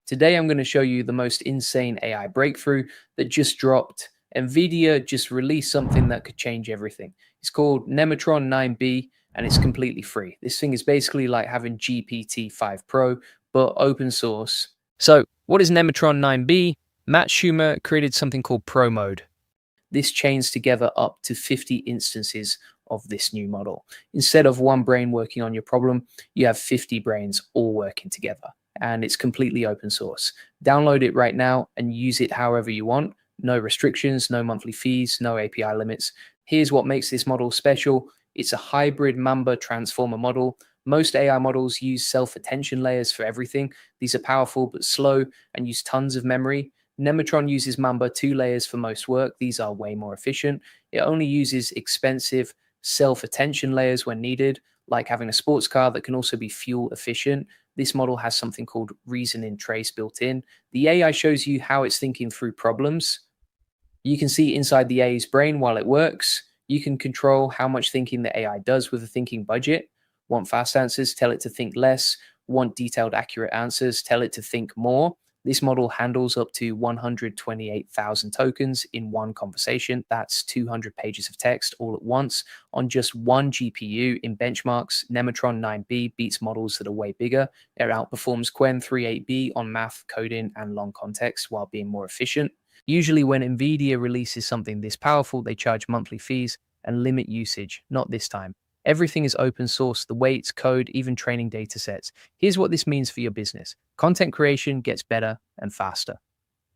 Today, I'm going to show you the most insane AI breakthrough that just dropped. Nvidia just released something that could change everything. It's called Nematron 9B and it's completely free. This thing is basically like having GPT-5 Pro, but open source. So, what is Nematron 9B? Matt Schumer created something called Pro Mode. This chains together up to 50 instances of this new model. Instead of one brain working on your problem, you have 50 brains all working together. And it's completely open source. Download it right now and use it however you want. No restrictions, no monthly fees, no API limits. Here's what makes this model special. It's a hybrid Mamba transformer model. Most AI models use self-attention layers for everything. These are powerful but slow and use tons of memory. Nematron uses Mamba 2 layers for most work. These are way more efficient. It only uses expensive self-attention layers when needed, like having a sports car that can also be fuel efficient. This model has something called reasoning trace built in. The AI shows you how it's thinking through problems. You can see inside the AI's brain while it works. You can control how much thinking the AI does with a thinking budget. Want fast answers? Tell it to think less. Want detailed, accurate answers? Tell it to think more. This model handles up to 128,000 tokens in one conversation. That's 200 pages of text all at once on just one GPU. In benchmarks, Nematron 9B beats models that are way bigger. It outperforms Qwen 3.8B on math, coding, and long context while being more efficient. Usually when Nvidia releases something this powerful, they charge monthly fees and limit usage. Not this time. Everything is open source, the weights, code, even training data sets. Here's what this means for your business. Content creation gets better and faster.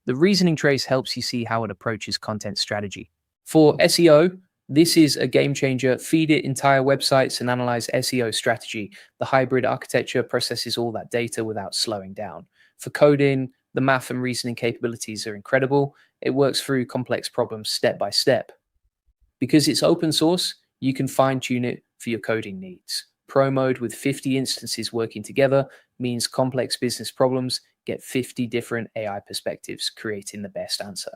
The reasoning trace helps you see how it approaches content strategy. For SEO, this is a game changer. Feed it entire websites and analyze SEO strategy. The hybrid architecture processes all that data without slowing down. For coding, the math and reasoning capabilities are incredible. It works through complex problems step by step. Because it's open source, you can fine-tune it for your coding needs. Pro mode with 50 instances working together means complex business problems get 50 different AI perspectives, creating the best answer.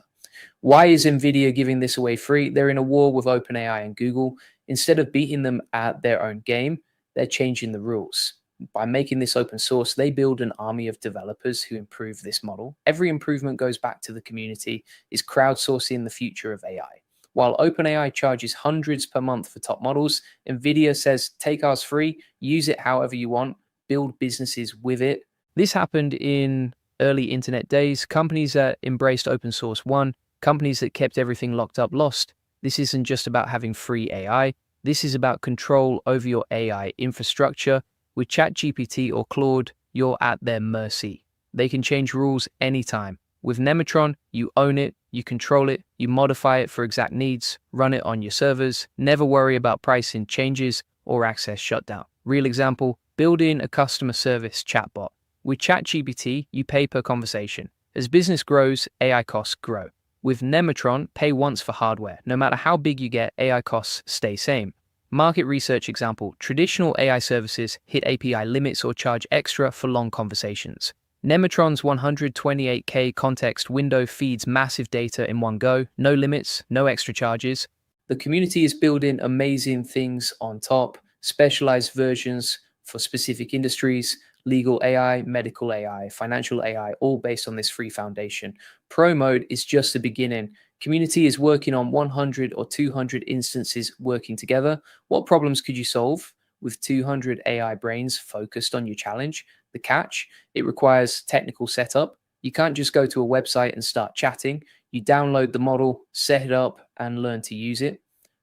Why is Nvidia giving this away free? They're in a war with OpenAI and Google. Instead of beating them at their own game, they're changing the rules. By making this open source, they build an army of developers who improve this model. Every improvement goes back to the community, is crowdsourcing the future of AI. While OpenAI charges hundreds per month for top models, Nvidia says, take ours free, use it however you want, build businesses with it. This happened in early internet days. Companies that embraced open source won. Companies that kept everything locked up lost. This isn't just about having free AI. This is about control over your AI infrastructure. With ChatGPT or Claude, you're at their mercy. They can change rules anytime. With Nematron, you own it, you control it, you modify it for exact needs, run it on your servers, never worry about pricing changes or access shutdown. Real example, build in a customer service chatbot. With ChatGPT, you pay per conversation. As business grows, AI costs grow. With Nematron, pay once for hardware. No matter how big you get, AI costs stay same. Market research example, traditional AI services hit API limits or charge extra for long conversations. Nematron's 128K context window feeds massive data in one go, no limits, no extra charges. The community is building amazing things on top, specialized versions for specific industries, legal AI, medical AI, financial AI, all based on this free foundation. Pro mode is just the beginning. Community is working on 100 or 200 instances working together. What problems could you solve with 200 AI brains focused on your challenge? The catch, it requires technical setup. You can't just go to a website and start chatting. You download the model, set it up, and learn to use it.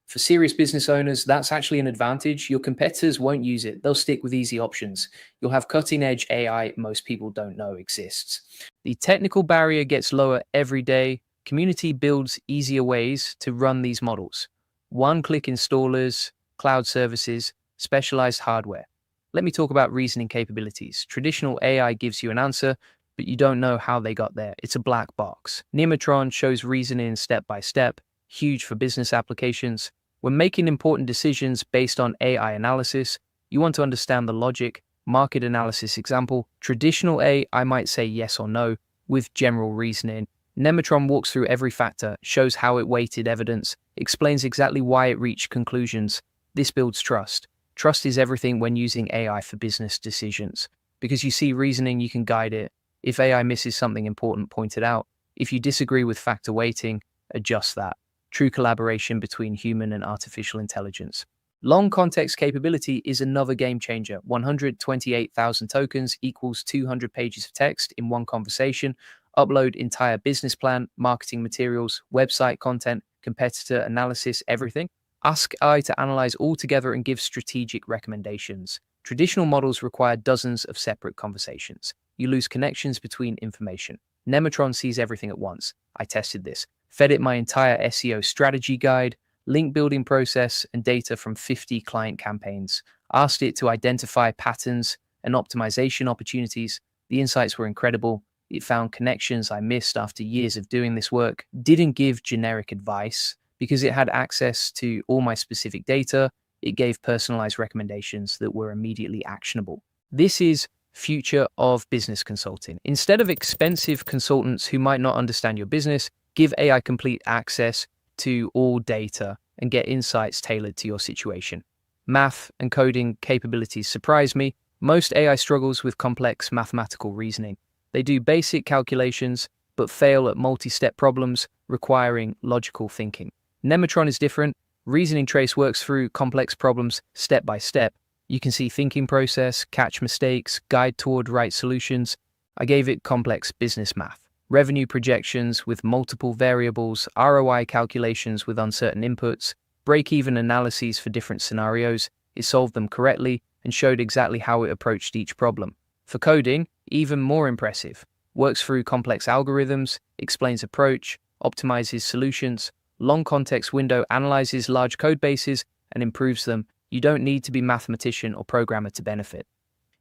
For serious business owners, that's actually an advantage. Your competitors won't use it. They'll stick with easy options. You'll have cutting-edge AI most people don't know exists. The technical barrier gets lower every day. Community builds easier ways to run these models. One-click installers, cloud services, specialized hardware. Let me talk about reasoning capabilities. Traditional AI gives you an answer, but you don't know how they got there. It's a black box. Nematron shows reasoning step by step, huge for business applications. When making important decisions based on AI analysis, you want to understand the logic. Market analysis example, traditional AI might say yes or no. With general reasoning, Nematron walks through every factor, shows how it weighted evidence, explains exactly why it reached conclusions. This builds trust. Trust is everything when using AI for business decisions. Because you see reasoning, you can guide it. If AI misses something important, point it out. If you disagree with factor weighting, adjust that. True collaboration between human and artificial intelligence. Long context capability is another game changer. 128,000 tokens equals 200 pages of text in one conversation. Upload entire business plan, marketing materials, website content, competitor analysis, everything. Ask AI to analyze all together and give strategic recommendations. Traditional models require dozens of separate conversations. You lose connections between information. Nematron sees everything at once. I tested this. Fed it my entire SEO strategy guide, link building process, and data from 50 client campaigns. Asked it to identify patterns and optimization opportunities. The insights were incredible. It found connections I missed after years of doing this work. Didn't give generic advice because it had access to all my specific data. It gave personalized recommendations that were immediately actionable. This is future of business consulting. Instead of expensive consultants who might not understand your business, give AI complete access to all data and get insights tailored to your situation. Math and coding capabilities surprise me. Most AI struggles with complex mathematical reasoning. They do basic calculations, but fail at multi-step problems requiring logical thinking. Nematron is different. Reasoning trace works through complex problems step by step. You can see thinking process, catch mistakes, guide toward right solutions. I gave it complex business math, revenue projections with multiple variables, ROI calculations with uncertain inputs, break-even analyses for different scenarios. It solved them correctly and showed exactly how it approached each problem. For coding, even more impressive. Works through complex algorithms, explains approach, optimizes solutions. Long context window analyzes large code bases and improves them. You don't need to be a mathematician or programmer to benefit.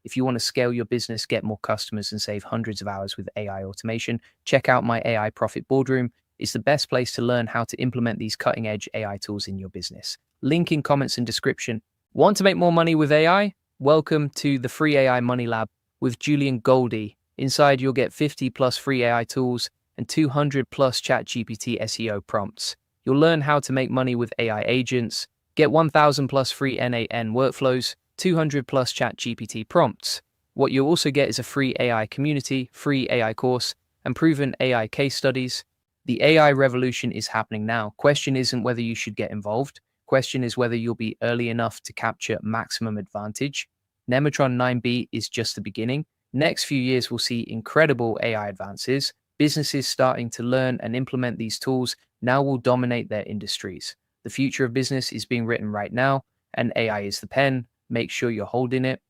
If you want to scale your business, get more customers, and save hundreds of hours with AI automation, check out my AI Profit Boardroom. It's the best place to learn how to implement these cutting-edge AI tools in your business. Link in comments and description. Want to make more money with AI? Welcome to the Free AI Money Lab with Julian Goldie. Inside, you'll get 50 plus free AI tools and 200 plus ChatGPT SEO prompts. You'll learn how to make money with AI agents, get 1,000 plus free NAN workflows, 200 plus ChatGPT prompts. What you'll also get is a free AI community, free AI course, and proven AI case studies. The AI revolution is happening now. Question isn't whether you should get involved. Question is whether you'll be early enough to capture maximum advantage. Nematron 9B is just the beginning. Next few years will see incredible AI advances. Businesses starting to learn and implement these tools now will dominate their industries. The future of business is being written right now, and AI is the pen. Make sure you're holding it.